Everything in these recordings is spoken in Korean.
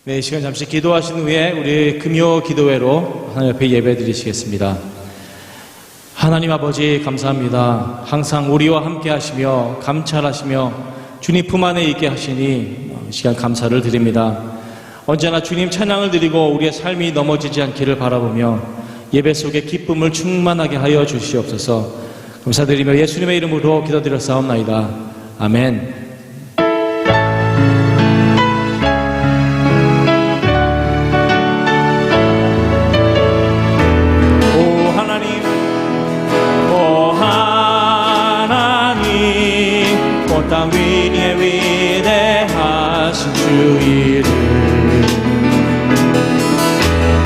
네, 이 시간 잠시 기도하신 후에 우리 금요 기도회로 하나님 앞에 예배 드리시겠습니다. 하나님 아버지 감사합니다. 항상 우리와 함께 하시며 감찰하시며 주님 품 안에 있게 하시니 이 시간 감사를 드립니다. 언제나 주님 찬양을 드리고 우리의 삶이 넘어지지 않기를 바라보며 예배 속에 기쁨을 충만하게 하여 주시옵소서. 감사드리며 예수님의 이름으로 기도드렸사옵나이다. 아멘. 땅 위에 위대하신 주 이름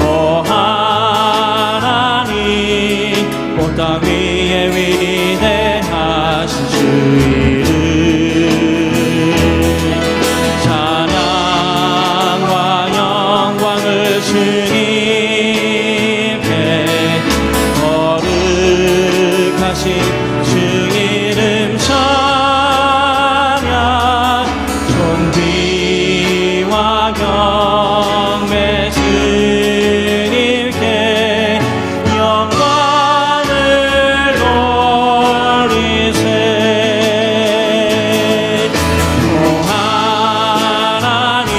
오 하나님 온 땅 위에 위대하신 주 이름 찬양과 영광을 주님께 거룩하신 주 이름 경배 주님께 영광을 돌리세 오 하나님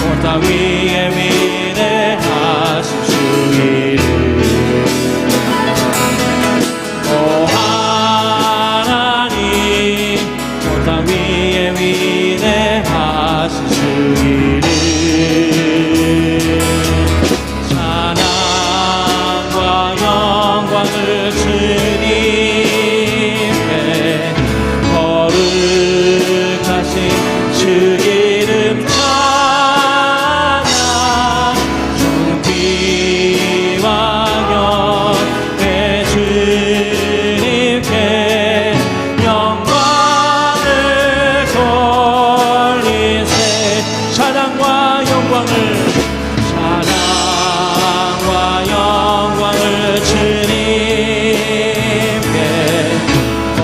온 땅 위에 위대하신 주 이름 오 하나님 온 땅 위에 위대하신 주 이름 찬양과 영광을 주님께 거룩하신 주 이름 찬양 존귀와 영광의 주님께 영광을 돌리세 찬양과 영광을 주님께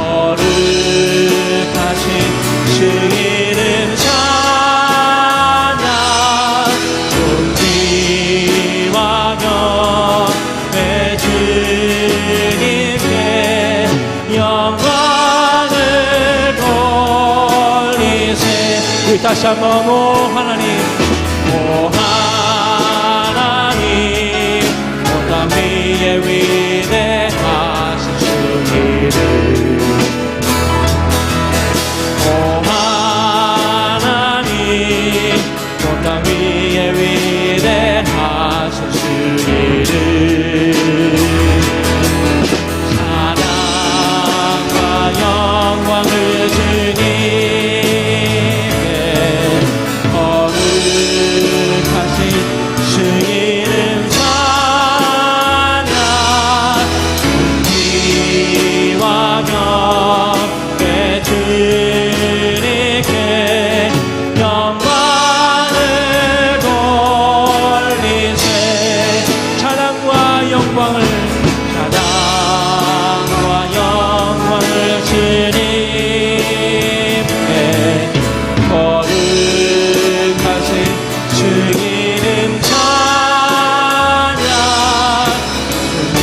거룩하신 주 이름 찬양 존귀와 영광의 주님께 영광을 돌리세 우리 다시 한번 오 하나님 오 하나님 온 땅 위에 위대하신 주 이름 오 하나님 온 땅 위에 위대하신 주 이름 찬양과 영광을 주님께 거룩하신 주 이름 찬양 존귀와 영광의 주님께 영광을 돌리세 찬양과 영광을 주님께 거룩하신 주 이름 찬양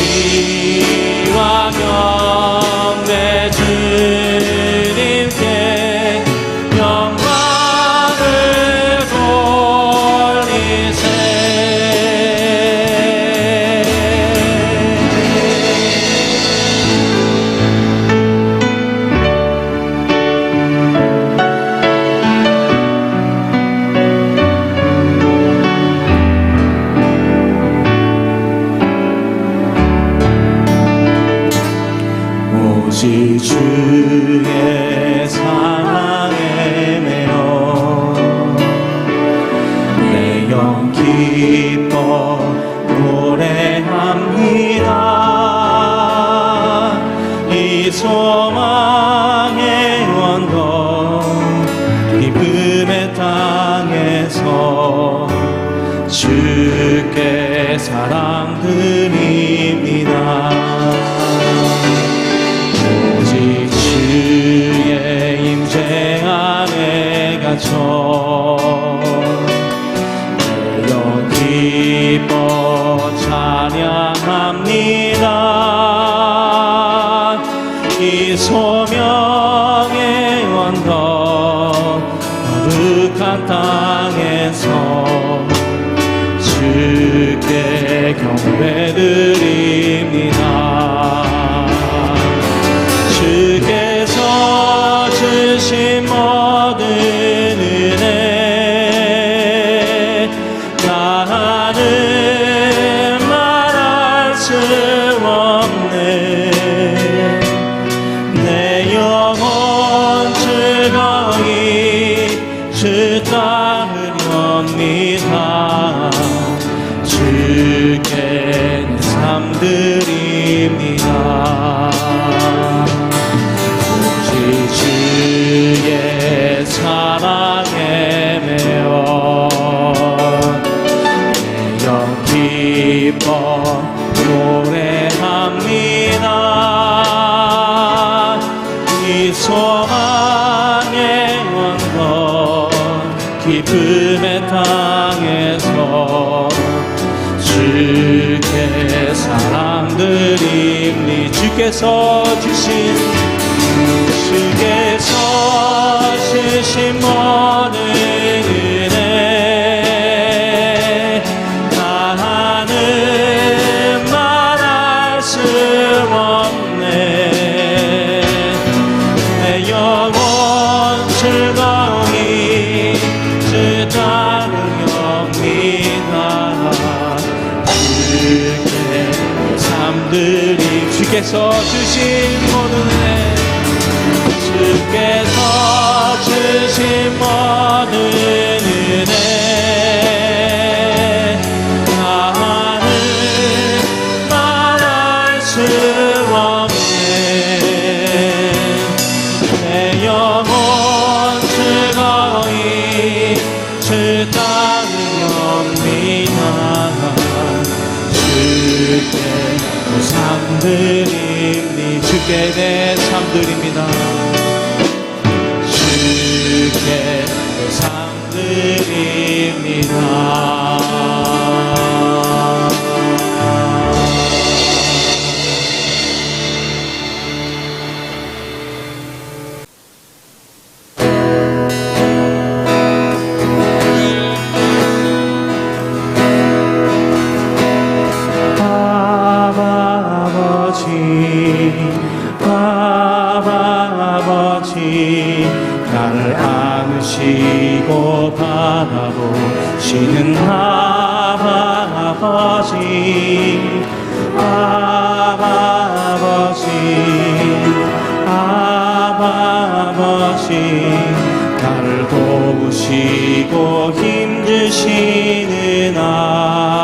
존귀와 영광의 주님께 영광을 돌리세 오직 주의 사랑에 매여 내 영 기뻐 노래합니다. 이 소망의 언덕 기쁨의 땅에서 주께 사랑 드립니다. 오직 주의 임재 안에 갇혀 이 소명의 언덕 거룩한 땅에서 주께 경배드립니다. 주께서 주신 모든 은혜 나는 말할 수 없네. 내 영혼 즐거이 주 따르렵니다. 주께 내 삶 드립니다. 오직 주의 사랑에 매어 내 영 기뻐 노래합니다. 이 소망의 원건 기쁨의 땅에서 주께 사랑드립니. 주께서 주신 모든 은혜 나는 말할 수 없네. 내 영혼 즐거이 주 따르렵니다. 주께 삶들이 주께서 주신 모든 은혜 주께서 주신 모든 은혜 나는 말할 수 없네. 내 영혼 즐거이 주 따르렵니다. 주께 내 삶 드립니. 주께 내 삶 드립니다. 주께 내 삶 드립니다. 아버지 나를 안으시고 바라보시는 아버지 나를 도우시고 힘주시는 아버지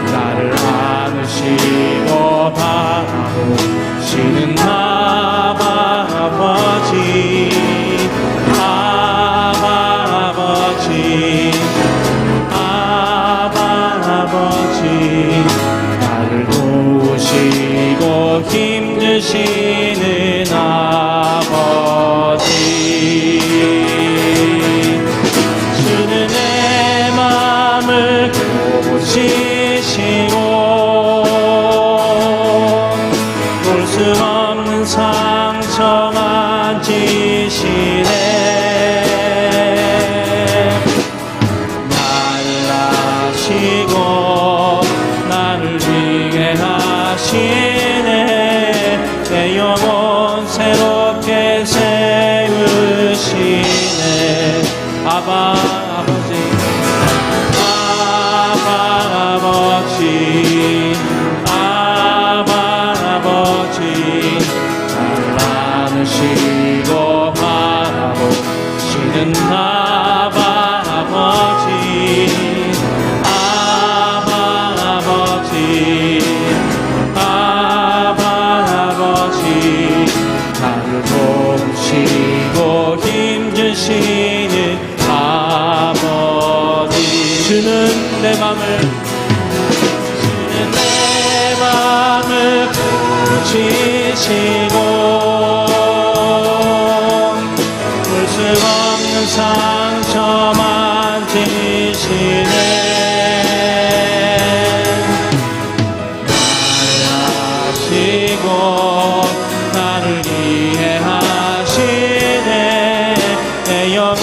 나를 안으시고 바라보시는 아버지 나를 도우시고 힘주시는 아버지 주는 내 맘을 고치시고 볼 수 없는 상처 만지시네. 나를 아시고 나를 위해 하시네. 내 영혼 새롭게 세우시네. 아버지 나를 안으시고 바라보시는 아버지 나를 도우시고 힘주시는 아버지 주는 내 맘을 고치시고 볼 수가 없는 상처 만지시네. 나를 이해하시네. 내 영혼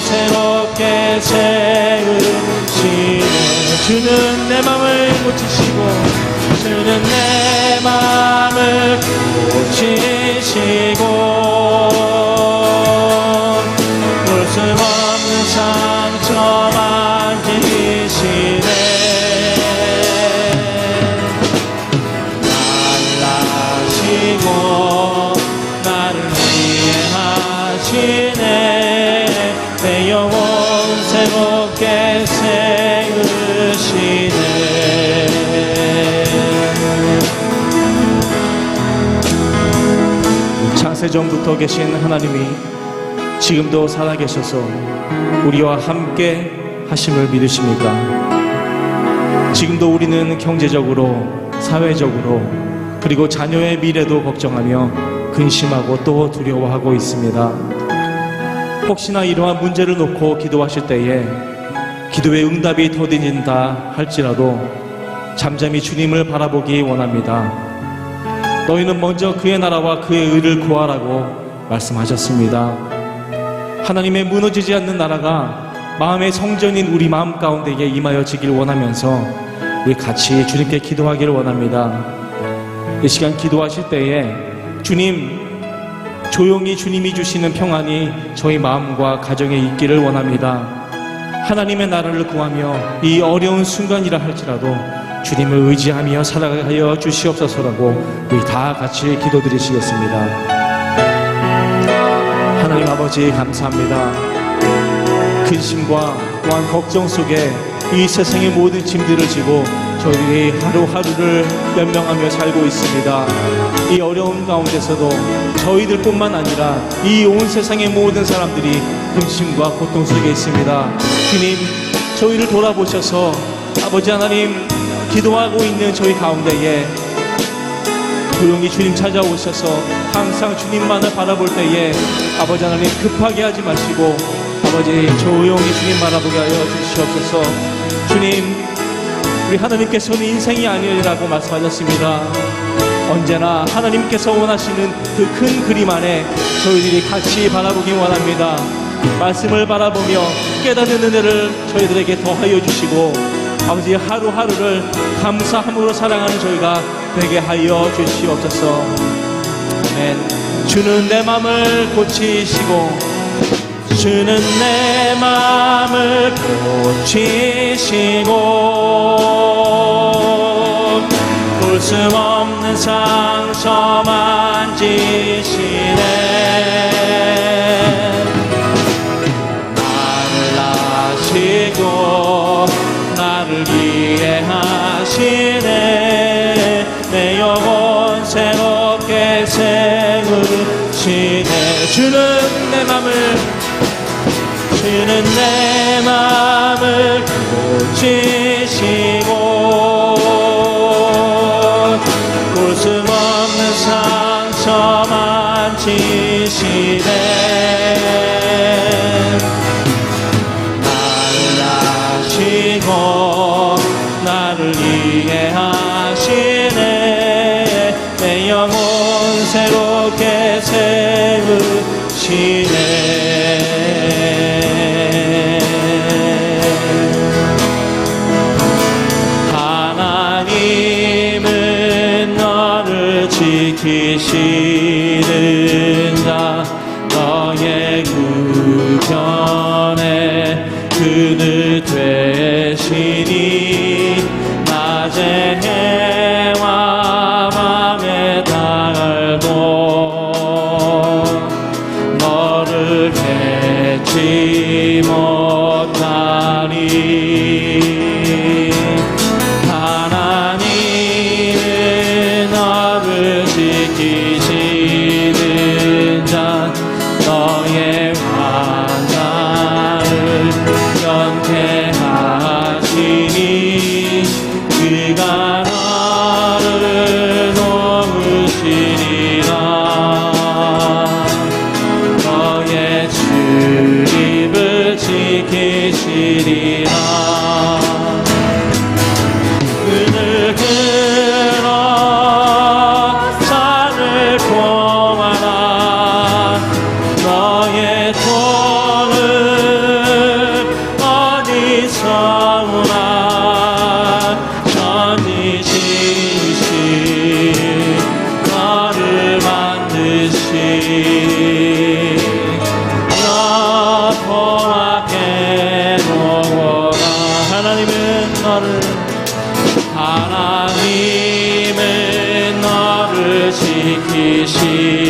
새롭게 세우시네. 주는 내 맘을 고치시고, 주는 내 맘을 고치시고, 볼 수 없는 상처 만지시네. 나를 이해하시네. 내 영혼 새롭게 세우시네. 창세전부터 계신 하나님이 지금도 살아계셔서 우리와 함께 하심을 믿으십니까? 지금도 우리는 경제적으로, 사회적으로, 그리고 자녀의 미래도 걱정하며 근심하고 또 두려워하고 있습니다. 혹시나 이러한 문제를 놓고 기도하실 때에 기도의 응답이 더딘다 할지라도 잠잠히 주님을 바라보기 원합니다. 너희는 먼저 그의 나라와 그의 의를 구하라고 말씀하셨습니다. 하나님의 무너지지 않는 나라가 마음의 성전인 우리 마음 가운데 임하여지길 원하면서 우리 같이 주님께 기도하기를 원합니다. 이 시간 기도하실 때에 주님, 조용히 주님이 주시는 평안이 저희 마음과 가정에 있기를 원합니다. 하나님의 나라를 구하며 이 어려운 순간이라 할지라도 주님을 의지하며 살아가게 하여 주시옵소서라고 우리 다 같이 기도드리시겠습니다. 하나님 아버지 감사합니다. 근심과 또한 걱정 속에 이 세상의 모든 짐들을 지고 저희들이 하루하루를 연명하며 살고 있습니다. 이 어려운 가운데서도 저희들뿐만 아니라 이 온 세상의 모든 사람들이 근심과 고통 속에 있습니다. 주님, 저희를 돌아보셔서 아버지 하나님, 기도하고 있는 저희 가운데에 조용히 주님 찾아오셔서 항상 주님만을 바라볼 때에 아버지 하나님 급하게 하지 마시고 아버지 조용히 주님 바라보게 하여 주시옵소서. 주님, 우리 하나님께서는 인생이 아니라고 말씀하셨습니다. 언제나 하나님께서 원하시는 그 큰 그림 안에 저희들이 같이 바라보기 원합니다. 말씀을 바라보며 깨닫는 은혜를 저희들에게 더하여 주시고 아버지 하루하루를 감사함으로 살아가는 저희가 되게 하여 주시옵소서. 아멘. 주는 내 맘을 고치시고 주는 내 맘을 고치시고 볼 수 없는 상처 만지시네. 나를 아시고 나를 이해하시네. 내 영혼 새롭게 세우시네. 주는 내 맘을 고치시고 볼 수 없는 상처 만지시네. 나를 아시고 나를 이해하시네. 내 영혼 새롭게 세우시네. 지키시는 자 너의 의견에 그늘 되시니 낮에 해와 밤에 달도 너를 깨지 못하리. 지키시는 자 너의 환난을 연케하시니 그가 너를 도우시리라. 너의 주님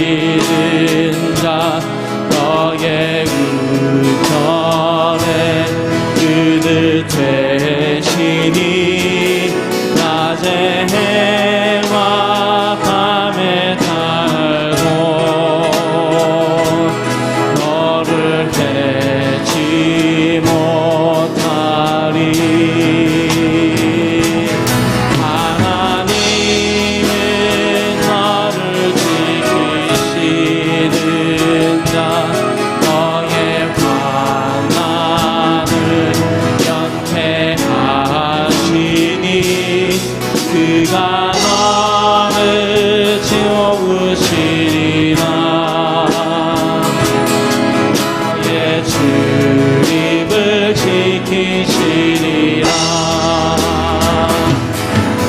지키시는 자 너의 우편에 그늘 되시니 낮에 해와 밤에 달고 너를 해치 못하리. 하나님은 너를 지키시는 자 너의 환난을 연태하시니 그가 너를 지우시리라. 너의 출입을 지키시리라.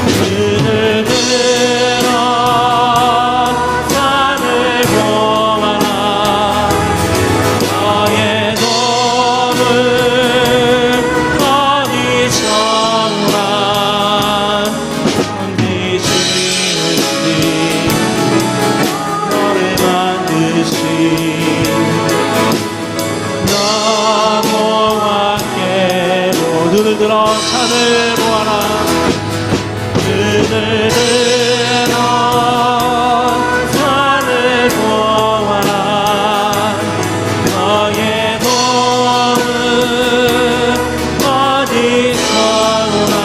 그늘들어 산을 보아라. 너의 도를 어디서나 만드시니 너를 만드신 너와 함께 눈을 들어 산을 보아라. 눈을 들어 산을 보아라. 너의 도움은 어디서나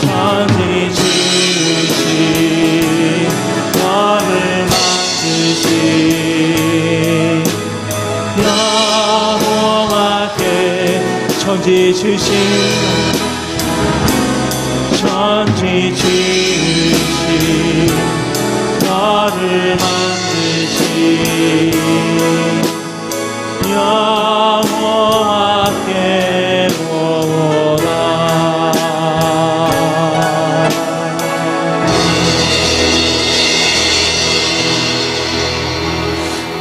천지 지으신 너를 만드신 여호와께 천지 지으신 천지 지으신 너를 만드신 여호와께 오라.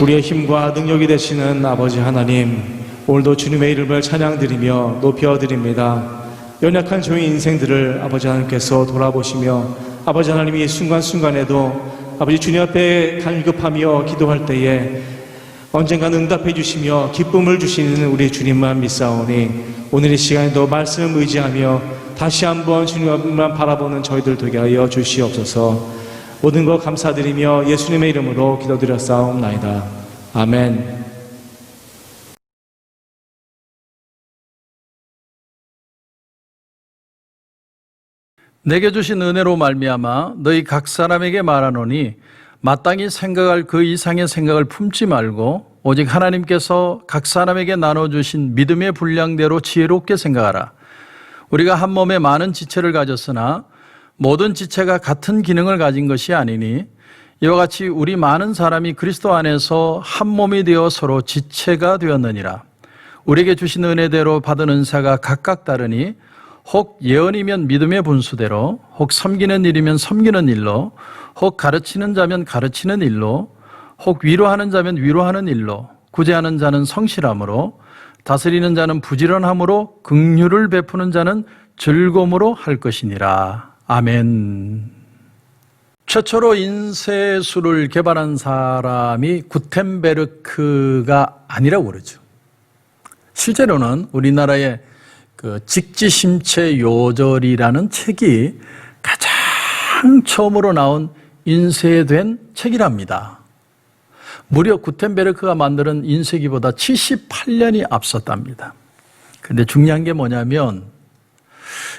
우리의 힘과 능력이 되시는 아버지 하나님, 오늘도 주님의 이름을 찬양드리며 높여드립니다. 연약한 저희 인생들을 아버지 하나님께서 돌아보시며 아버지 하나님이 순간순간에도 아버지 주님 앞에 간급하며 기도할 때에 언젠가는 응답해 주시며 기쁨을 주시는 우리 주님만 믿사오니 오늘 이 시간에도 말씀을 의지하며 다시 한번 주님만 바라보는 저희들 되게 하여 주시옵소서. 모든 것 감사드리며 예수님의 이름으로 기도드렸사옵나이다. 아멘. 내게 주신 은혜로 말미암아 너희 각 사람에게 말하노니 마땅히 생각할 그 이상의 생각을 품지 말고 오직 하나님께서 각 사람에게 나눠주신 믿음의 분량대로 지혜롭게 생각하라. 우리가 한 몸에 많은 지체를 가졌으나 모든 지체가 같은 기능을 가진 것이 아니니 이와 같이 우리 많은 사람이 그리스도 안에서 한 몸이 되어 서로 지체가 되었느니라. 우리에게 주신 은혜대로 받은 은사가 각각 다르니 혹 예언이면 믿음의 분수대로, 혹 섬기는 일이면 섬기는 일로, 혹 가르치는 자면 가르치는 일로, 혹 위로하는 자면 위로하는 일로, 구제하는 자는 성실함으로, 다스리는 자는 부지런함으로, 긍휼을 베푸는 자는 즐거움으로 할 것이니라. 아멘. 최초로 인쇄술을 개발한 사람이 구텐베르크가 아니라고 그러죠. 실제로는 우리나라의 그 직지심체 요절이라는 책이 가장 처음으로 나온 인쇄된 책이랍니다. 무려 구텐베르크가 만드는 인쇄기보다 78년이 앞섰답니다. 그런데 중요한 게 뭐냐면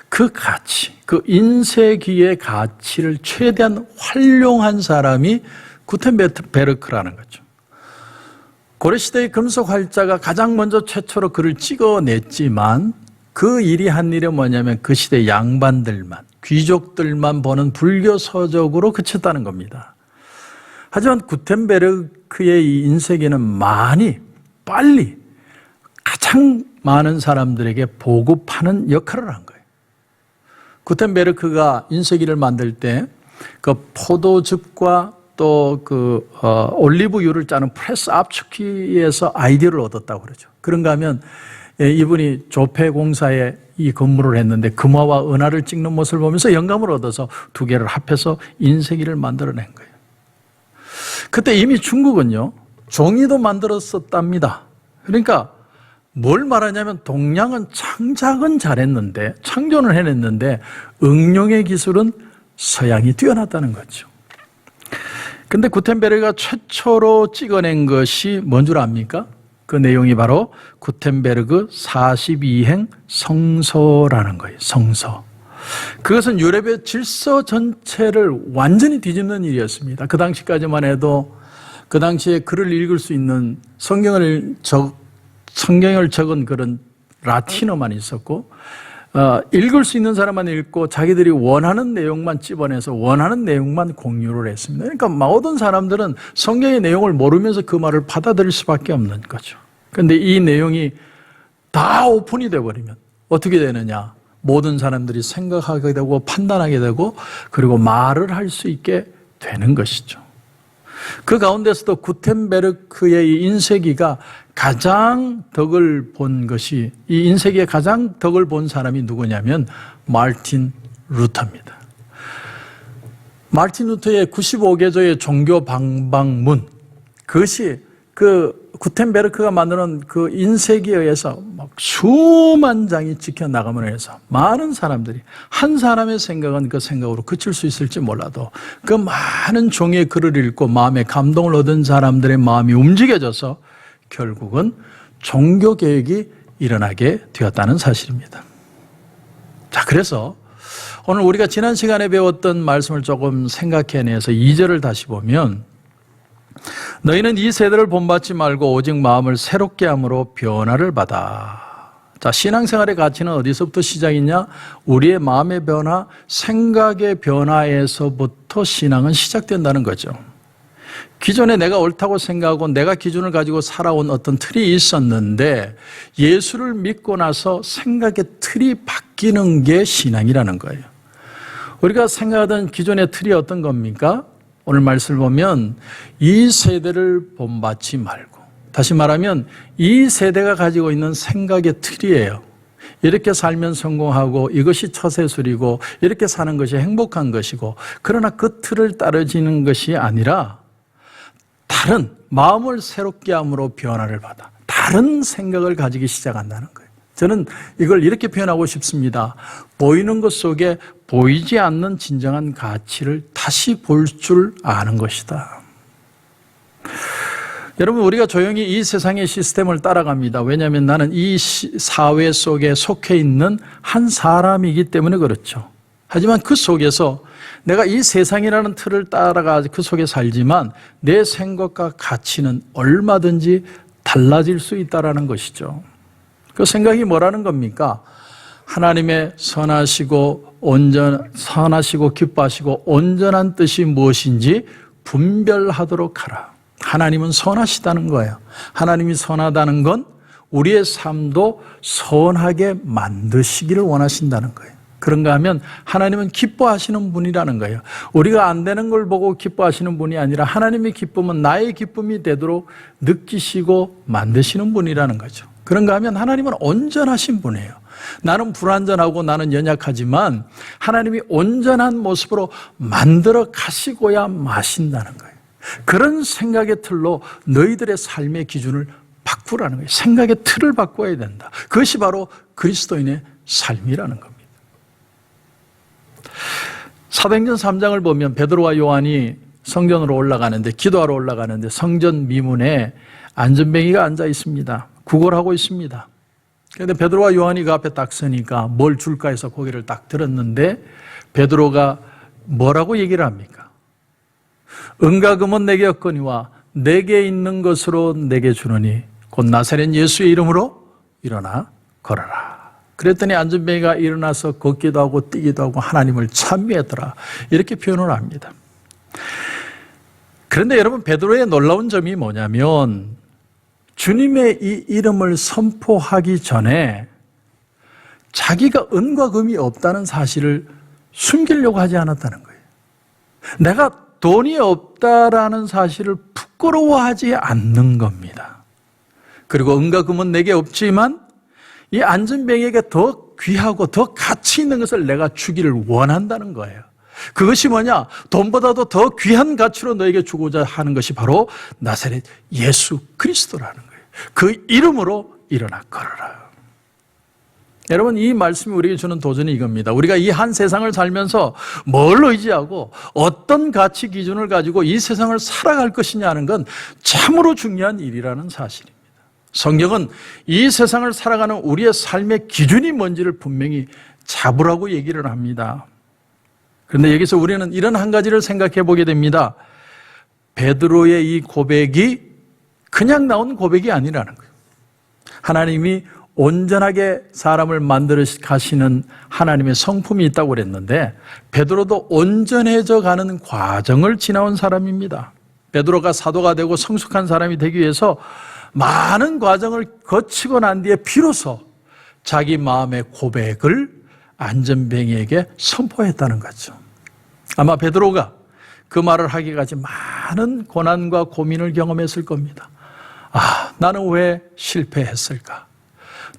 그 가치, 그 인쇄기의 가치를 최대한 활용한 사람이 구텐베르크라는 거죠. 고려시대의 금속 활자가 가장 먼저 최초로 글을 찍어냈지만 그 일이 한 일이 뭐냐면 그 시대 양반들만, 귀족들만 보는 불교 서적으로 그쳤다는 겁니다. 하지만 구텐베르크의 이 인쇄기는 빨리 가장 많은 사람들에게 보급하는 역할을 한 거예요. 구텐베르크가 인쇄기를 만들 때 그 포도즙과 또 올리브유를 짜는 프레스 압축기에서 아이디어를 얻었다고 그러죠. 그런가 하면 이분이 조폐공사에 이 근무를 했는데 금화와 은화를 찍는 모습을 보면서 영감을 얻어서 두 개를 합해서 인쇄기를 만들어낸 거예요. 그때 이미 중국은요, 종이도 만들었었답니다. 그러니까 뭘 말하냐면 동양은 창작은 잘했는데, 창조는 해냈는데 응용의 기술은 서양이 뛰어났다는 거죠. 근데 구텐베르그가 최초로 찍어낸 것이 뭔 줄 압니까? 그 내용이 바로 구텐베르그 42행 성서라는 거예요. 성서. 그것은 유럽의 질서 전체를 완전히 뒤집는 일이었습니다. 그 당시까지만 해도 그 당시에 글을 읽을 수 있는 성경을 적은 그런 라틴어만 있었고, 읽을 수 있는 사람만 읽고 자기들이 원하는 내용만 찝어내서 원하는 내용만 공유를 했습니다. 그러니까 모든 사람들은 성경의 내용을 모르면서 그 말을 받아들일 수밖에 없는 거죠. 그런데 이 내용이 다 오픈이 되어버리면 어떻게 되느냐? 모든 사람들이 생각하게 되고 판단하게 되고 그리고 말을 할 수 있게 되는 것이죠. 그 가운데서도 구텐베르크의 이 인쇄기가 가장 덕을 본 것이, 이 인쇄기에 가장 덕을 본 사람이 누구냐면 마르틴 루터입니다. 마르틴 루터의 95개조의 종교 방방문, 그것이 그 구텐베르크가 만드는 그 인쇄기에 의해서 막 수만 장이 지켜나감으로 해서 많은 사람들이, 한 사람의 생각은 그 생각으로 그칠 수 있을지 몰라도 그 많은 종의 글을 읽고 마음에 감동을 얻은 사람들의 마음이 움직여져서 결국은 종교개혁이 일어나게 되었다는 사실입니다. 자, 그래서 오늘 우리가 지난 시간에 배웠던 말씀을 조금 생각해내서 2절을 다시 보면, 너희는 이 세대를 본받지 말고 오직 마음을 새롭게 함으로 변화를 받아. 자, 신앙생활의 가치는 어디서부터 시작이냐? 우리의 마음의 변화, 생각의 변화에서부터 신앙은 시작된다는 거죠. 기존에 내가 옳다고 생각하고 내가 기준을 가지고 살아온 어떤 틀이 있었는데 예수를 믿고 나서 생각의 틀이 바뀌는 게 신앙이라는 거예요. 우리가 생각하던 기존의 틀이 어떤 겁니까? 오늘 말씀을 보면 이 세대를 본받지 말고, 다시 말하면 이 세대가 가지고 있는 생각의 틀이에요. 이렇게 살면 성공하고 이것이 처세술이고 이렇게 사는 것이 행복한 것이고, 그러나 그 틀을 따르지는 것이 아니라 다른 마음을 새롭게 함으로 변화를 받아 다른 생각을 가지기 시작한다는 거예요. 저는 이걸 이렇게 표현하고 싶습니다. 보이는 것 속에 보이지 않는 진정한 가치를 다시 볼 줄 아는 것이다. 여러분, 우리가 조용히 이 세상의 시스템을 따라갑니다. 왜냐하면 나는 이 사회 속에 속해 있는 한 사람이기 때문에 그렇죠. 하지만 그 속에서 내가 이 세상이라는 틀을 따라가 그 속에 살지만 내 생각과 가치는 얼마든지 달라질 수 있다는 것이죠. 그 생각이 뭐라는 겁니까? 하나님의 선하시고 기뻐하시고 온전한 뜻이 무엇인지 분별하도록 하라. 하나님은 선하시다는 거예요. 하나님이 선하다는 건 우리의 삶도 선하게 만드시기를 원하신다는 거예요. 그런가 하면 하나님은 기뻐하시는 분이라는 거예요. 우리가 안 되는 걸 보고 기뻐하시는 분이 아니라 하나님의 기쁨은 나의 기쁨이 되도록 느끼시고 만드시는 분이라는 거죠. 그런가 하면 하나님은 온전하신 분이에요. 나는 불완전하고 나는 연약하지만 하나님이 온전한 모습으로 만들어 가시고야 마신다는 거예요. 그런 생각의 틀로 너희들의 삶의 기준을 바꾸라는 거예요. 생각의 틀을 바꿔야 된다. 그것이 바로 그리스도인의 삶이라는 겁니다. 사도행전 3장을 보면 베드로와 요한이 성전으로 올라가는데, 기도하러 올라가는데 성전 미문에 안전뱅이가 앉아 있습니다. 구걸하고 있습니다. 그런데 베드로와 요한이 그 앞에 딱 서니까 뭘 줄까 해서 고개를 딱 들었는데 베드로가 뭐라고 얘기를 합니까? 은과 금은 내게 없거니와 내게 있는 것으로 내게 주노니 곧 나사렛 예수의 이름으로 일어나 걸어라. 그랬더니 안전뱅이가 일어나서 걷기도 하고 뛰기도 하고 하나님을 찬미하더라. 이렇게 표현을 합니다. 그런데 여러분, 베드로의 놀라운 점이 뭐냐면 주님의 이 이름을 선포하기 전에 자기가 은과 금이 없다는 사실을 숨기려고 하지 않았다는 거예요. 내가 돈이 없다라는 사실을 부끄러워하지 않는 겁니다. 그리고 은과 금은 내게 없지만 이 안전뱅이에게 더 귀하고 더 가치 있는 것을 내가 주기를 원한다는 거예요. 그것이 뭐냐? 돈보다도 더 귀한 가치로 너에게 주고자 하는 것이 바로 나사렛 예수 그리스도라는 거예요. 그 이름으로 일어나 걸어라. 여러분, 이 말씀이 우리에게 주는 도전이 이겁니다. 우리가 이 한 세상을 살면서 뭘 의지하고 어떤 가치 기준을 가지고 이 세상을 살아갈 것이냐 하는 건 참으로 중요한 일이라는 사실입니다. 성경은 이 세상을 살아가는 우리의 삶의 기준이 뭔지를 분명히 잡으라고 얘기를 합니다. 그런데 여기서 우리는 이런 한 가지를 생각해 보게 됩니다. 베드로의 이 고백이 그냥 나온 고백이 아니라는 거예요. 하나님이 온전하게 사람을 만들어 가시는 하나님의 성품이 있다고 그랬는데 베드로도 온전해져 가는 과정을 지나온 사람입니다. 베드로가 사도가 되고 성숙한 사람이 되기 위해서 많은 과정을 거치고 난 뒤에 비로소 자기 마음의 고백을 안전뱅이에게 선포했다는 거죠. 아마 베드로가 그 말을 하기까지 많은 고난과 고민을 경험했을 겁니다. 아, 나는 왜 실패했을까?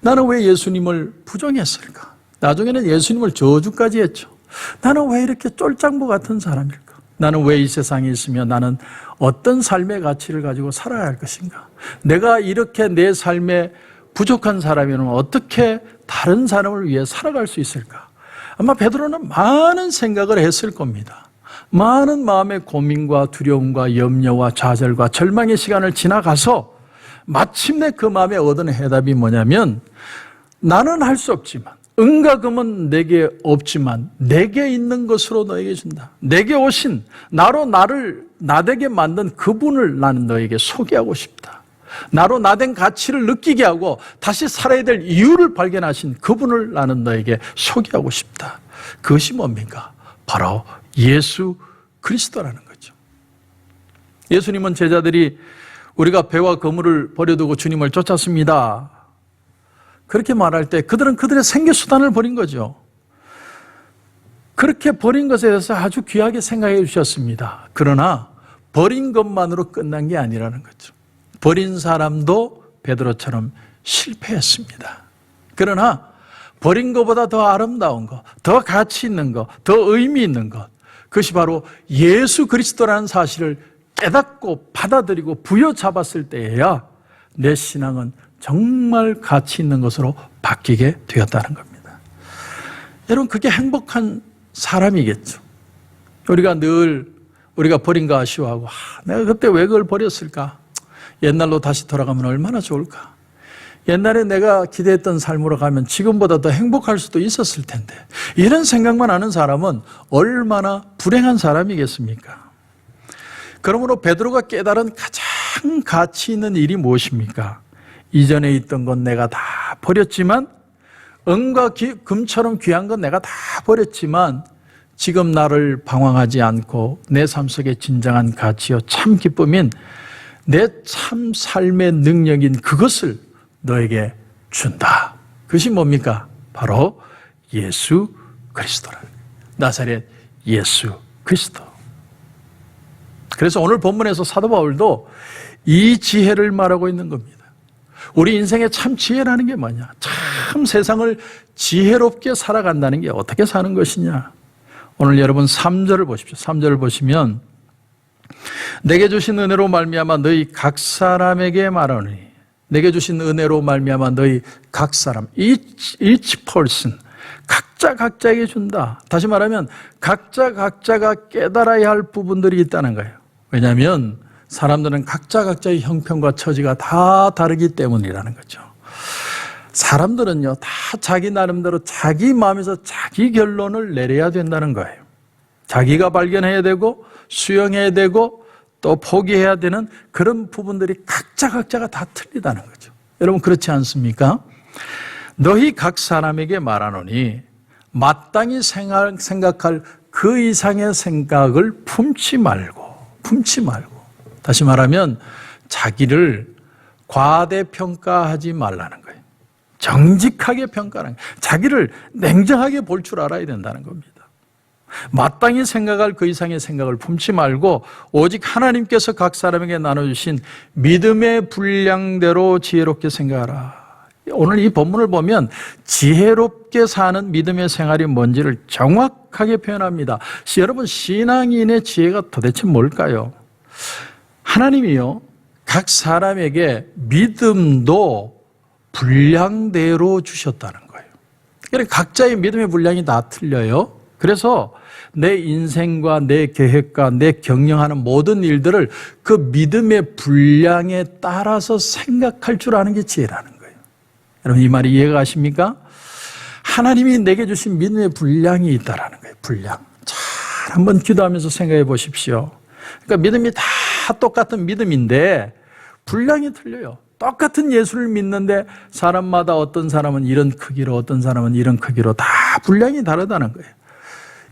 나는 왜 예수님을 부정했을까? 나중에는 예수님을 저주까지 했죠. 나는 왜 이렇게 쫄장부 같은 사람일까? 나는 왜 이 세상에 있으며 나는 어떤 삶의 가치를 가지고 살아야 할 것인가? 내가 이렇게 내 삶에 부족한 사람이면 어떻게 다른 사람을 위해 살아갈 수 있을까? 아마 베드로는 많은 생각을 했을 겁니다. 많은 마음의 고민과 두려움과 염려와 좌절과 절망의 시간을 지나가서 마침내 그 마음에 얻은 해답이 뭐냐면 나는 할 수 없지만 은과 금은 내게 없지만 내게 있는 것으로 너에게 준다. 내게 오신 나로 나를 나되게 만든 그분을 나는 너에게 소개하고 싶다. 나로 나된 가치를 느끼게 하고 다시 살아야 될 이유를 발견하신 그분을 나는 너에게 소개하고 싶다. 그것이 뭡니까? 바로 예수 그리스도라는 거죠. 예수님은 제자들이 우리가 배와 거물을 버려두고 주님을 쫓았습니다. 그렇게 말할 때 그들은 그들의 생계수단을 버린 거죠. 그렇게 버린 것에 대해서 아주 귀하게 생각해 주셨습니다. 그러나 버린 것만으로 끝난 게 아니라는 거죠. 버린 사람도 베드로처럼 실패했습니다. 그러나 버린 것보다 더 아름다운 것, 더 가치 있는 것, 더 의미 있는 것, 그것이 바로 예수 그리스도라는 사실을 깨닫고 받아들이고 부여잡았을 때에야 내 신앙은 정말 가치 있는 것으로 바뀌게 되었다는 겁니다. 여러분, 그게 행복한 사람이겠죠. 우리가 버린 거 아쉬워하고 내가 그때 왜 그걸 버렸을까? 옛날로 다시 돌아가면 얼마나 좋을까? 옛날에 내가 기대했던 삶으로 가면 지금보다 더 행복할 수도 있었을 텐데, 이런 생각만 하는 사람은 얼마나 불행한 사람이겠습니까? 그러므로 베드로가 깨달은 가장 가치 있는 일이 무엇입니까? 이전에 있던 건 내가 다 버렸지만, 은과 금처럼 귀한 건 내가 다 버렸지만 지금 나를 방황하지 않고 내 삶 속에 진정한 가치요 참 기쁨인 내 참 삶의 능력인 그것을 너에게 준다. 그것이 뭡니까? 바로 예수 그리스도라는 거예요. 나사렛 예수 그리스도. 그래서 오늘 본문에서 사도 바울도 이 지혜를 말하고 있는 겁니다. 우리 인생의 참 지혜라는 게 뭐냐? 참 세상을 지혜롭게 살아간다는 게 어떻게 사는 것이냐? 오늘 여러분 3절을 보십시오. 3절을 보시면 내게 주신 은혜로 말미암아 너희 각 사람에게 말하노니, 내게 주신 은혜로 말미암아 너희 각 사람, each person, 각자에게 준다. 다시 말하면 각자가 깨달아야 할 부분들이 있다는 거예요. 왜냐하면 사람들은 각자의 형편과 처지가 다 다르기 때문이라는 거죠. 사람들은요, 다 자기 나름대로 자기 마음에서 자기 결론을 내려야 된다는 거예요. 자기가 발견해야 되고 수용해야 되고 또 포기해야 되는 그런 부분들이 각자가 다 틀리다는 거죠. 여러분, 그렇지 않습니까? 너희 각 사람에게 말하노니 마땅히 생각할 그 이상의 생각을 품지 말고. 다시 말하면 자기를 과대평가하지 말라는 거예요. 정직하게 평가하는 거예요. 자기를 냉정하게 볼 줄 알아야 된다는 겁니다. 마땅히 생각할 그 이상의 생각을 품지 말고 오직 하나님께서 각 사람에게 나눠주신 믿음의 분량대로 지혜롭게 생각하라. 오늘 이 본문을 보면 지혜롭게 사는 믿음의 생활이 뭔지를 정확하게 표현합니다. 여러분, 신앙인의 지혜가 도대체 뭘까요? 하나님이요, 각 사람에게 믿음도 분량대로 주셨다는 거예요. 그러니까 각자의 믿음의 분량이 다 틀려요. 그래서 내 인생과 내 계획과 내 경영하는 모든 일들을 그 믿음의 분량에 따라서 생각할 줄 아는 게 지혜라는 거예요. 여러분, 이 말이 이해가 가십니까? 하나님이 내게 주신 믿음의 분량이 있다라는 거예요. 분량. 잘 한번 기도하면서 생각해 보십시오. 그러니까 믿음이 다 똑같은 믿음인데 분량이 틀려요. 똑같은 예수를 믿는데 사람마다 어떤 사람은 이런 크기로, 어떤 사람은 이런 크기로 다 분량이 다르다는 거예요.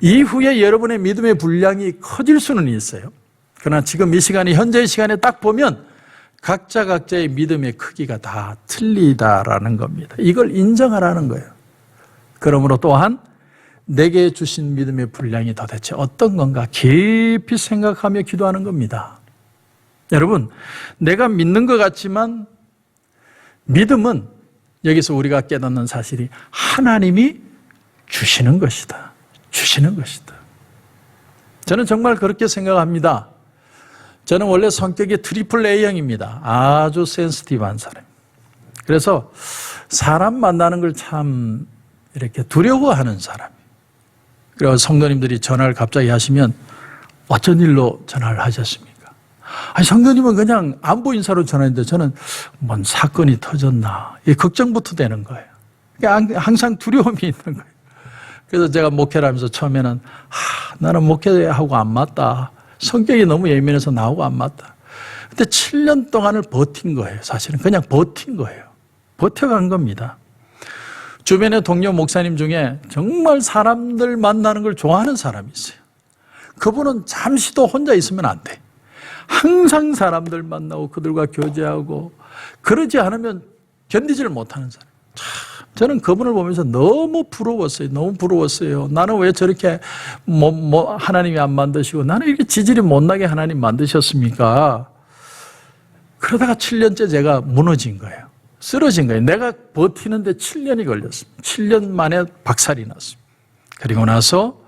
이후에 여러분의 믿음의 분량이 커질 수는 있어요. 그러나 지금 이 시간에, 현재의 시간에 딱 보면 각자의 믿음의 크기가 다 틀리다라는 겁니다. 이걸 인정하라는 거예요. 그러므로 또한 내게 주신 믿음의 분량이 도대체 어떤 건가 깊이 생각하며 기도하는 겁니다. 여러분, 내가 믿는 것 같지만 믿음은 여기서 우리가 깨닫는 사실이 하나님이 주시는 것이다. 주시는 것이다. 저는 정말 그렇게 생각합니다. 저는 원래 성격이 트리플 A형입니다. 아주 센시티브한 사람. 그래서 사람 만나는 걸 참 이렇게 두려워하는 사람. 그래서 성도님들이 전화를 갑자기 하시면 어쩐 일로 전화를 하셨습니까? 아니, 성도님은 그냥 안부 인사로 전화했는데 저는 뭔 사건이 터졌나. 이 걱정부터 되는 거예요. 그러니까 항상 두려움이 있는 거예요. 그래서 제가 목회를 하면서 처음에는 나는 목회하고 안 맞다. 성격이 너무 예민해서 나하고 안 맞다. 근데 7년 동안을 버틴 거예요. 사실은 그냥 버틴 거예요. 버텨간 겁니다. 주변의 동료 목사님 중에 정말 사람들 만나는 걸 좋아하는 사람이 있어요. 그분은 잠시도 혼자 있으면 안 돼. 항상 사람들 만나고 그들과 교제하고 그러지 않으면 견디지를 못하는 사람. 참, 저는 그분을 보면서 너무 부러웠어요. 너무 부러웠어요. 나는 왜 저렇게 하나님이 안 만드시고 나는 이렇게 지질이 못나게 하나님 만드셨습니까? 그러다가 7년째 제가 무너진 거예요. 쓰러진 거예요. 내가 버티는데 7년이 걸렸습니다. 7년 만에 박살이 났습니다. 그리고 나서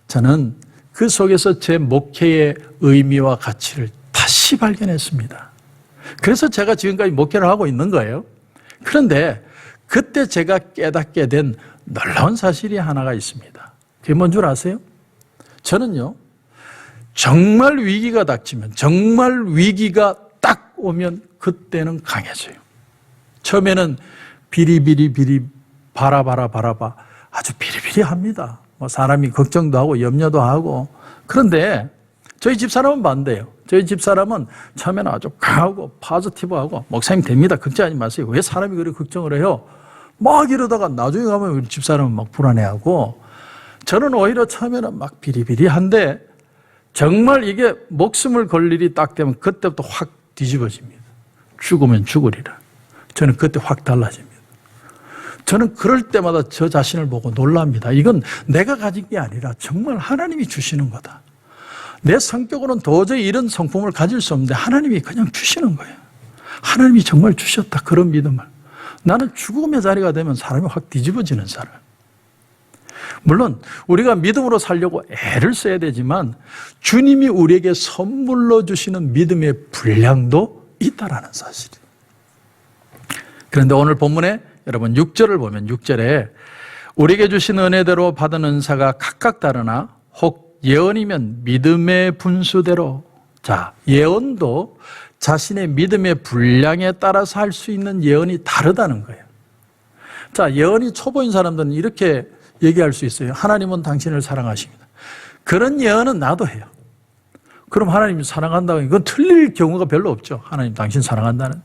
저는 그 속에서 제 목회의 의미와 가치를 다시 발견했습니다. 그래서 제가 지금까지 목회를 하고 있는 거예요. 그런데 그때 제가 깨닫게 된 놀라운 사실이 하나가 있습니다. 그게 뭔 줄 아세요? 저는요, 정말 위기가 닥치면, 정말 위기가 딱 오면 그때는 강해져요. 처음에는 비리비리 바라봐 아주 비리비리합니다. 뭐 사람이 걱정도 하고 염려도 하고. 그런데 저희 집사람은 반대예요. 저희 집사람은 처음에는 아주 강하고 포지티브하고 목사님 됩니다. 걱정하지 마세요. 왜 사람이 그렇게 걱정을 해요? 막 이러다가 나중에 가면 우리 집사람은 막 불안해하고, 저는 오히려 처음에는 막 비리비리한데 정말 이게 목숨을 걸 일이 딱 되면 그때부터 확 뒤집어집니다. 죽으면 죽으리라. 저는 그때 확 달라집니다. 저는 그럴 때마다 저 자신을 보고 놀랍니다. 이건 내가 가진 게 아니라 정말 하나님이 주시는 거다. 내 성격으로는 도저히 이런 성품을 가질 수 없는데 하나님이 그냥 주시는 거예요. 하나님이 정말 주셨다. 그런 믿음을. 나는 죽음의 자리가 되면 사람이 확 뒤집어지는 사람. 물론 우리가 믿음으로 살려고 애를 써야 되지만 주님이 우리에게 선물로 주시는 믿음의 분량도 있다라는 사실이에요. 그런데 오늘 본문에 여러분 6절을 보면 6절에 우리에게 주신 은혜대로 받은 은사가 각각 다르나 혹 예언이면 믿음의 분수대로. 자, 예언도 자신의 믿음의 분량에 따라서 할 수 있는 예언이 다르다는 거예요. 자, 예언이 초보인 사람들은 이렇게 얘기할 수 있어요. 하나님은 당신을 사랑하십니다. 그런 예언은 나도 해요. 그럼 하나님이 사랑한다고 이건 틀릴 경우가 별로 없죠. 하나님 당신 사랑한다는데.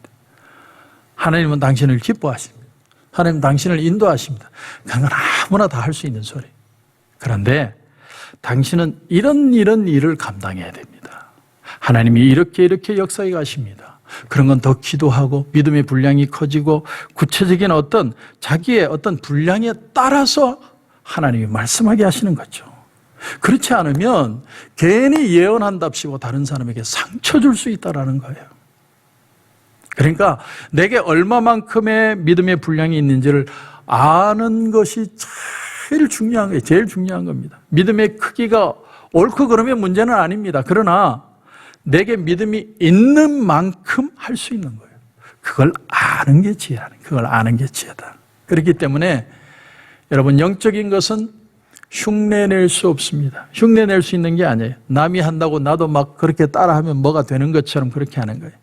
하나님은 당신을 기뻐하십니다. 하나님 당신을 인도하십니다. 그런 건 아무나 다 할 수 있는 소리. 그런데 당신은 이런 일을 감당해야 됩니다. 하나님이 이렇게 역사에 가십니다. 그런 건 더 기도하고 믿음의 분량이 커지고 구체적인 어떤 자기의 어떤 분량에 따라서 하나님이 말씀하게 하시는 거죠. 그렇지 않으면 괜히 예언한답시고 다른 사람에게 상처 줄 수 있다라는 거예요. 그러니까 내게 얼마만큼의 믿음의 분량이 있는지를 아는 것이 제일 중요한 거예요. 제일 중요한 겁니다. 믿음의 크기가 옳고 그름의 문제는 아닙니다. 그러나 내게 믿음이 있는 만큼 할 수 있는 거예요. 그걸 아는 게 지혜다. 그걸 아는 게 지혜다. 그렇기 때문에 여러분, 영적인 것은 흉내낼 수 없습니다. 흉내낼 수 있는 게 아니에요. 남이 한다고 나도 막 그렇게 따라하면 뭐가 되는 것처럼 그렇게 하는 거예요.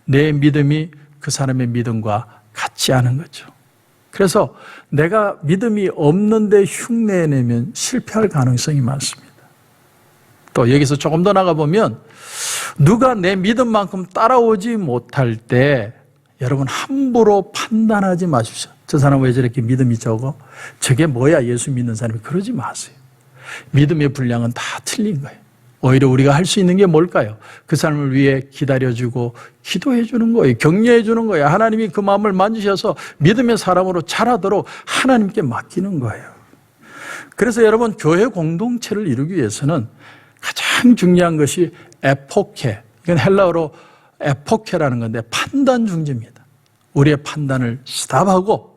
내 믿음이 그 사람의 믿음과 같지 않은 거죠. 그래서 내가 믿음이 없는데 흉내내면 실패할 가능성이 많습니다. 또 여기서 조금 더 나가보면 누가 내 믿음만큼 따라오지 못할 때 여러분 함부로 판단하지 마십시오. 저 사람 왜 저렇게 믿음이 적어? 저게 뭐야 예수 믿는 사람이. 그러지 마세요. 믿음의 분량은 다 틀린 거예요. 오히려 우리가 할 수 있는 게 뭘까요? 그 사람을 위해 기다려주고 기도해 주는 거예요. 격려해 주는 거예요. 하나님이 그 마음을 만지셔서 믿음의 사람으로 자라도록 하나님께 맡기는 거예요. 그래서 여러분, 교회 공동체를 이루기 위해서는 가장 중요한 것이 에포케, 이건 헬라어로 에포케라는 건데 판단 중재입니다. 우리의 판단을 스탑하고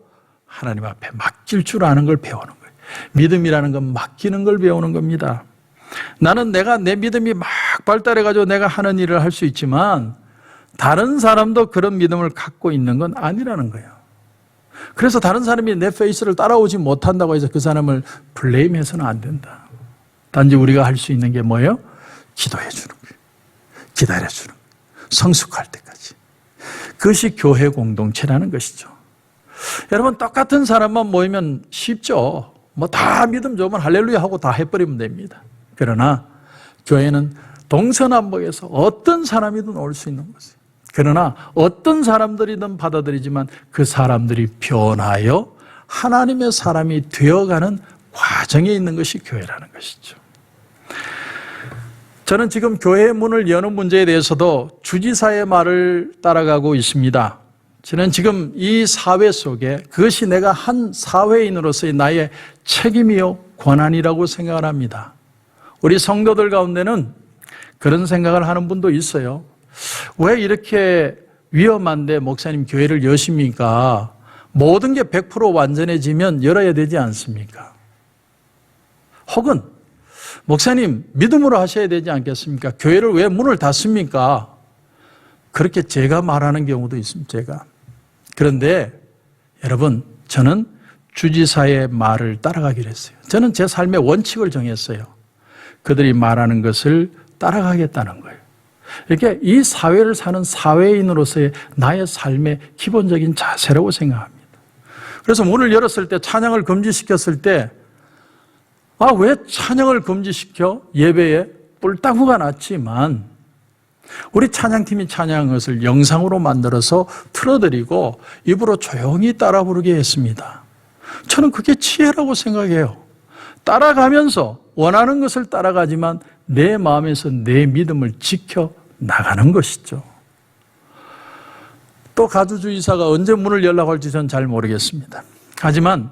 하나님 앞에 맡길 줄 아는 걸 배우는 거예요. 믿음이라는 건 맡기는 걸 배우는 겁니다. 나는 내가 내 믿음이 막 발달해가지고 내가 하는 일을 할 수 있지만 다른 사람도 그런 믿음을 갖고 있는 건 아니라는 거예요. 그래서 다른 사람이 내 페이스를 따라오지 못한다고 해서 그 사람을 블레임해서는 안 된다. 단지 우리가 할 수 있는 게 뭐예요? 기도해 주는 거예요. 기다려 주는 거예요. 성숙할 때까지. 그것이 교회 공동체라는 것이죠. 여러분, 똑같은 사람만 모이면 쉽죠. 뭐 다 믿음 좋으면 할렐루야 하고 다 해버리면 됩니다. 그러나 교회는 동서남북에서 어떤 사람이든 올 수 있는 것이에요. 그러나 어떤 사람들이든 받아들이지만 그 사람들이 변하여 하나님의 사람이 되어가는 과정에 있는 것이 교회라는 것이죠. 저는 지금 교회의 문을 여는 문제에 대해서도 주지사의 말을 따라가고 있습니다. 저는 지금 이 사회 속에 그것이 내가 한 사회인으로서의 나의 책임이요 권한이라고 생각을 합니다. 우리 성도들 가운데는 그런 생각을 하는 분도 있어요. 왜 이렇게 위험한데 목사님 교회를 여십니까? 모든 게 100% 완전해지면 열어야 되지 않습니까? 혹은 목사님 믿음으로 하셔야 되지 않겠습니까? 교회를 왜 문을 닫습니까? 그렇게 제가 말하는 경우도 있습니다. 제가. 그런데 여러분, 저는 주지사의 말을 따라가기로 했어요. 저는 제 삶의 원칙을 정했어요. 그들이 말하는 것을 따라가겠다는 거예요. 이렇게 이 사회를 사는 사회인으로서의 나의 삶의 기본적인 자세라고 생각합니다. 그래서 문을 열었을 때, 찬양을 금지시켰을 때, 왜 찬양을 금지시켜? 예배에 뿔따구가 났지만 우리 찬양팀이 찬양한 것을 영상으로 만들어서 틀어드리고 입으로 조용히 따라 부르게 했습니다. 저는 그게 지혜라고 생각해요. 따라가면서 원하는 것을 따라가지만 내 마음에서 내 믿음을 지켜 나가는 것이죠. 또 가주주의사가 언제 문을 열라고 할지 저는 잘 모르겠습니다. 하지만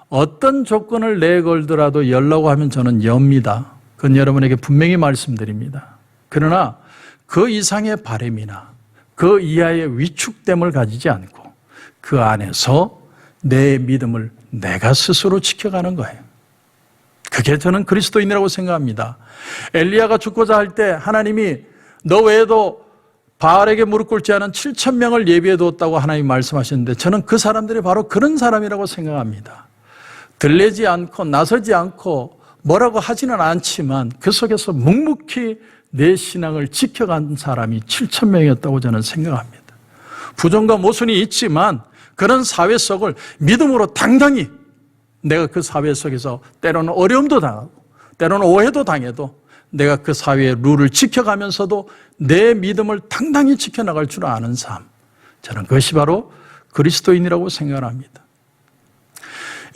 어떤 조건을 내걸더라도 열라고 하면 저는 엽니다. 그건 여러분에게 분명히 말씀드립니다. 그러나 그 이상의 바람이나 그 이하의 위축됨을 가지지 않고 그 안에서 내 믿음을 내가 스스로 지켜가는 거예요. 그게 저는 그리스도인이라고 생각합니다. 엘리야가 죽고자 할 때 하나님이 너 외에도 바알에게 무릎 꿇지 않은 7,000명을 예비해 두었다고 하나님이 말씀하셨는데 저는 그 사람들이 바로 그런 사람이라고 생각합니다. 들리지 않고 나서지 않고 뭐라고 하지는 않지만 그 속에서 묵묵히 내 신앙을 지켜간 사람이 7,000명이었다고 저는 생각합니다. 부정과 모순이 있지만 그런 사회 속을 믿음으로 당당히 내가 그 사회 속에서 때로는 어려움도 당하고 때로는 오해도 당해도 내가 그 사회의 룰을 지켜가면서도 내 믿음을 당당히 지켜나갈 줄 아는 삶, 저는 그것이 바로 그리스도인이라고 생각을 합니다.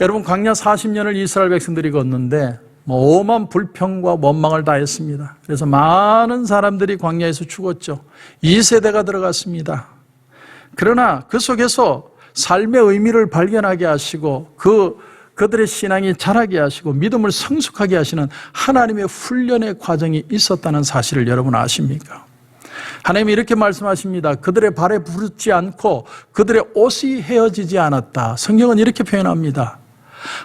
여러분, 광야 40년을 이스라엘 백성들이 걷는데 오만 불평과 원망을 다 했습니다. 그래서 많은 사람들이 광야에서 죽었죠. 2세대가 들어갔습니다. 그러나 그 속에서 삶의 의미를 발견하게 하시고 그들의 신앙이 자라게 하시고 믿음을 성숙하게 하시는 하나님의 훈련의 과정이 있었다는 사실을 여러분 아십니까? 하나님이 이렇게 말씀하십니다. 그들의 발에 부르지 않고 그들의 옷이 헤어지지 않았다. 성경은 이렇게 표현합니다.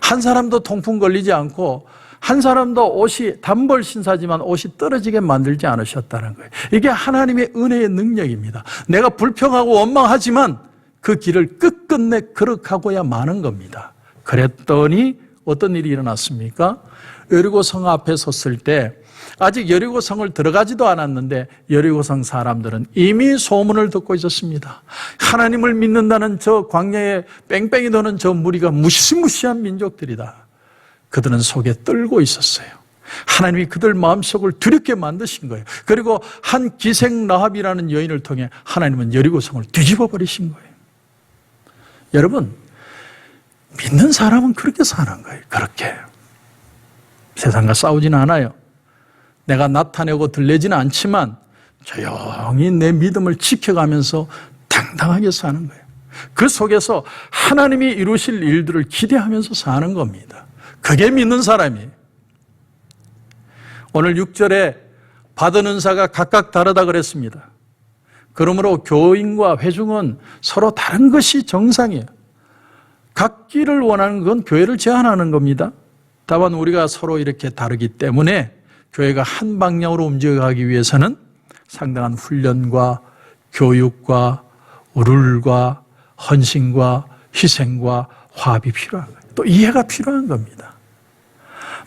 한 사람도 통풍 걸리지 않고 한 사람도 옷이 단벌 신사지만 옷이 떨어지게 만들지 않으셨다는 거예요. 이게 하나님의 은혜의 능력입니다. 내가 불평하고 원망하지만 그 길을 끝끝내 걸어가고야 마는 겁니다. 그랬더니 어떤 일이 일어났습니까? 여리고성 앞에 섰을 때 아직 여리고성을 들어가지도 않았는데 여리고성 사람들은 이미 소문을 듣고 있었습니다. 하나님을 믿는다는 저 광야에 뺑뺑이 도는 저 무리가 무시무시한 민족들이다. 그들은 속에 떨고 있었어요. 하나님이 그들 마음속을 두렵게 만드신 거예요. 그리고 한 기생 라합이라는 여인을 통해 하나님은 여리고성을 뒤집어 버리신 거예요. 여러분, 믿는 사람은 그렇게 사는 거예요. 그렇게. 세상과 싸우지는 않아요. 내가 나타내고 들리지는 않지만 조용히 내 믿음을 지켜가면서 당당하게 사는 거예요. 그 속에서 하나님이 이루실 일들을 기대하면서 사는 겁니다. 그게 믿는 사람이에요. 오늘 6절에 받은 은사가 각각 다르다 그랬습니다. 그러므로 교인과 회중은 서로 다른 것이 정상이에요. 각기를 원하는 건 교회를 제한하는 겁니다. 다만 우리가 서로 이렇게 다르기 때문에 교회가 한 방향으로 움직여가기 위해서는 상당한 훈련과 교육과 룰과 헌신과 희생과 화합이 필요한 거예요. 또 이해가 필요한 겁니다.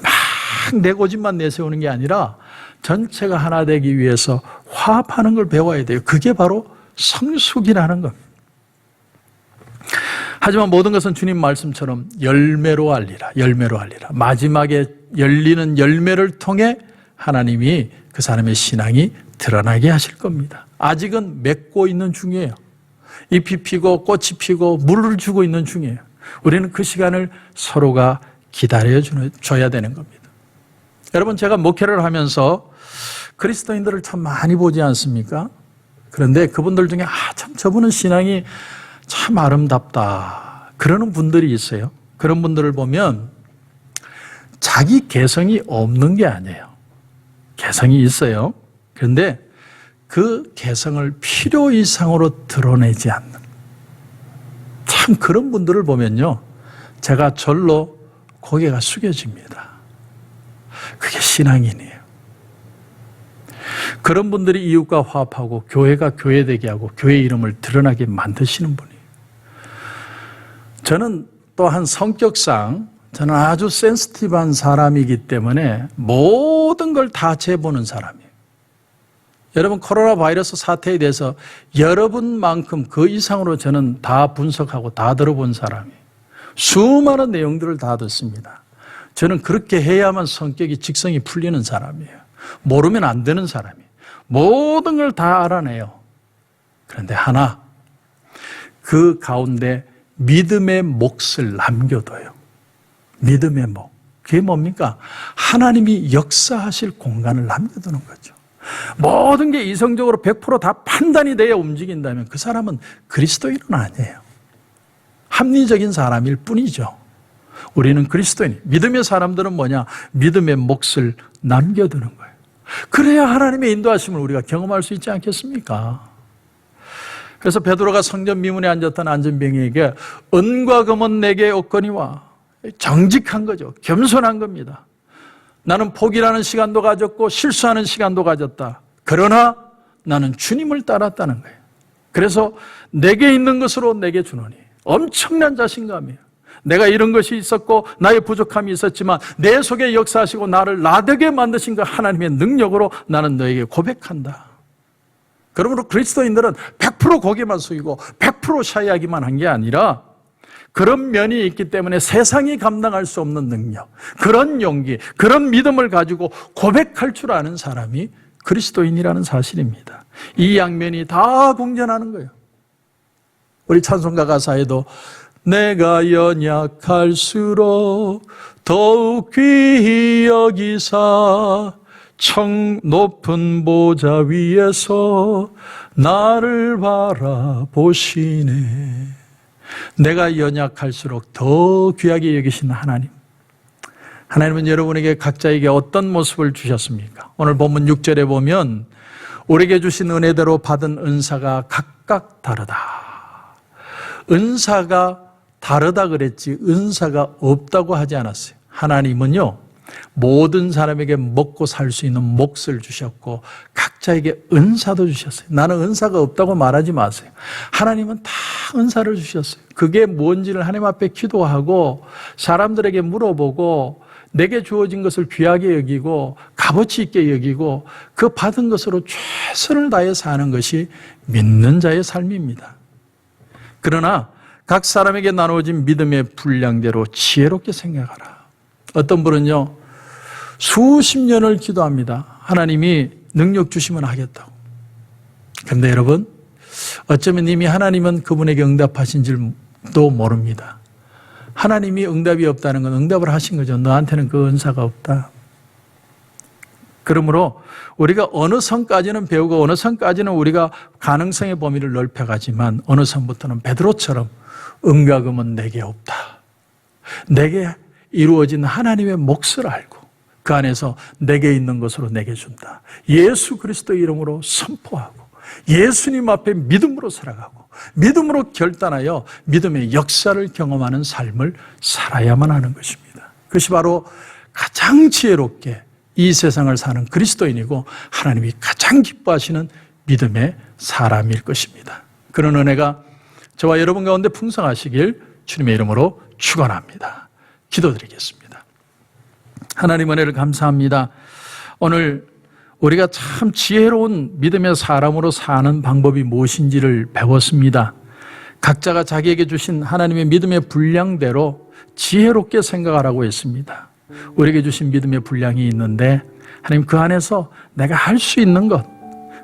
막 내 고집만 내세우는 게 아니라 전체가 하나 되기 위해서 화합하는 걸 배워야 돼요. 그게 바로 성숙이라는 겁니다. 하지만 모든 것은 주님 말씀처럼 열매로 알리라, 열매로 알리라. 마지막에 열리는 열매를 통해 하나님이 그 사람의 신앙이 드러나게 하실 겁니다. 아직은 맺고 있는 중이에요. 잎이 피고 꽃이 피고 물을 주고 있는 중이에요. 우리는 그 시간을 서로가 기다려줘야 되는 겁니다. 여러분, 제가 목회를 하면서 그리스도인들을 참 많이 보지 않습니까? 그런데 그분들 중에 참 저분은 신앙이 참 아름답다 그러는 분들이 있어요. 그런 분들을 보면 자기 개성이 없는 게 아니에요. 개성이 있어요. 그런데 그 개성을 필요 이상으로 드러내지 않는, 참 그런 분들을 보면요, 제가 절로 고개가 숙여집니다. 그게 신앙인이에요. 그런 분들이 이웃과 화합하고 교회가 교회되게 하고 교회 이름을 드러나게 만드시는 분이에요. 저는 또한 성격상 저는 아주 센시티브한 사람이기 때문에 모든 걸 다 재보는 사람이에요. 여러분, 코로나 바이러스 사태에 대해서 여러분만큼 그 이상으로 저는 다 분석하고 다 들어본 사람이에요. 수많은 내용들을 다 듣습니다. 저는 그렇게 해야만 성격이 직성이 풀리는 사람이에요. 모르면 안 되는 사람이에요. 모든 걸 다 알아내요. 그런데 하나, 그 가운데 믿음의 몫을 남겨둬요. 믿음의 몫. 그게 뭡니까? 하나님이 역사하실 공간을 남겨두는 거죠. 모든 게 이성적으로 100% 다 판단이 돼야 움직인다면 그 사람은 그리스도인은 아니에요. 합리적인 사람일 뿐이죠. 우리는 그리스도인, 믿음의 사람들은 뭐냐? 믿음의 몫을 남겨두는 거예요. 그래야 하나님의 인도하심을 우리가 경험할 수 있지 않겠습니까? 그래서 베드로가 성전 미문에 앉았던 안전병에게 은과 금은 내게 없거니와, 정직한 거죠. 겸손한 겁니다. 나는 포기라는 시간도 가졌고 실수하는 시간도 가졌다. 그러나 나는 주님을 따랐다는 거예요. 그래서 내게 있는 것으로 내게 주노니, 엄청난 자신감이에요. 내가 이런 것이 있었고 나의 부족함이 있었지만 내 속에 역사하시고 나를 나되게 만드신 그 하나님의 능력으로 나는 너에게 고백한다. 그러므로 그리스도인들은 100% 고개만 숙이고 100% 샤이하기만 한 게 아니라 그런 면이 있기 때문에 세상이 감당할 수 없는 능력, 그런 용기, 그런 믿음을 가지고 고백할 줄 아는 사람이 그리스도인이라는 사실입니다. 이 양면이 다 공존하는 거예요. 우리 찬송가 가사에도 내가 연약할수록 더욱 귀히 여기사 청 높은 보좌 위에서 나를 바라보시네. 내가 연약할수록 더 귀하게 여기신 하나님. 하나님은 여러분에게 각자에게 어떤 모습을 주셨습니까? 오늘 본문 6절에 보면 우리에게 주신 은혜대로 받은 은사가 각각 다르다. 은사가 다르다 그랬지 은사가 없다고 하지 않았어요. 하나님은요, 모든 사람에게 먹고 살 수 있는 몫을 주셨고 각자에게 은사도 주셨어요. 나는 은사가 없다고 말하지 마세요. 하나님은 다 은사를 주셨어요. 그게 뭔지를 하나님 앞에 기도하고 사람들에게 물어보고 내게 주어진 것을 귀하게 여기고 값어치 있게 여기고 그 받은 것으로 최선을 다해 사는 것이 믿는 자의 삶입니다. 그러나 각 사람에게 나누어진 믿음의 분량대로 지혜롭게 생각하라. 어떤 분은요, 수십 년을 기도합니다. 하나님이 능력 주시면 하겠다고. 그런데 여러분, 어쩌면 이미 하나님은 그분에게 응답하신 줄도 모릅니다. 하나님이 응답이 없다는 건 응답을 하신 거죠. 너한테는 그 은사가 없다. 그러므로 우리가 어느 선까지는 배우고 어느 선까지는 우리가 가능성의 범위를 넓혀가지만 어느 선부터는 베드로처럼 응가금은 내게 없다. 내게 이루어진 하나님의 몫을 알고 그 안에서 내게 있는 것으로 내게 준다. 예수 그리스도 이름으로 선포하고 예수님 앞에 믿음으로 살아가고 믿음으로 결단하여 믿음의 역사를 경험하는 삶을 살아야만 하는 것입니다. 그것이 바로 가장 지혜롭게 이 세상을 사는 그리스도인이고 하나님이 가장 기뻐하시는 믿음의 사람일 것입니다. 그런 은혜가 저와 여러분 가운데 풍성하시길 주님의 이름으로 축원합니다. 기도드리겠습니다. 하나님 은혜를 감사합니다. 오늘 우리가 참 지혜로운 믿음의 사람으로 사는 방법이 무엇인지를 배웠습니다. 각자가 자기에게 주신 하나님의 믿음의 분량대로 지혜롭게 생각하라고 했습니다. 우리에게 주신 믿음의 분량이 있는데 하나님 그 안에서 내가 할 수 있는 것,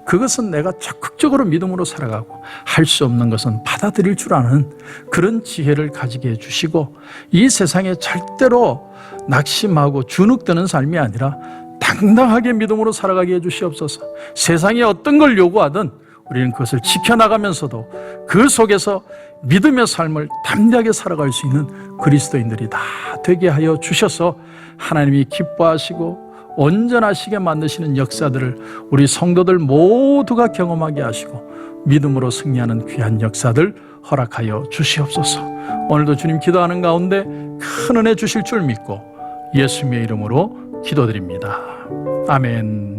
그것은 내가 적극적으로 믿음으로 살아가고 할 수 없는 것은 받아들일 줄 아는 그런 지혜를 가지게 해주시고 이 세상에 절대로 낙심하고 주눅드는 삶이 아니라 당당하게 믿음으로 살아가게 해주시옵소서. 세상이 어떤 걸 요구하든 우리는 그것을 지켜나가면서도 그 속에서 믿음의 삶을 담대하게 살아갈 수 있는 그리스도인들이 다 되게 하여 주셔서 하나님이 기뻐하시고 온전하시게 만드시는 역사들을 우리 성도들 모두가 경험하게 하시고 믿음으로 승리하는 귀한 역사들 허락하여 주시옵소서. 오늘도 주님 기도하는 가운데 큰 은혜 주실 줄 믿고 예수님의 이름으로 기도드립니다. 아멘.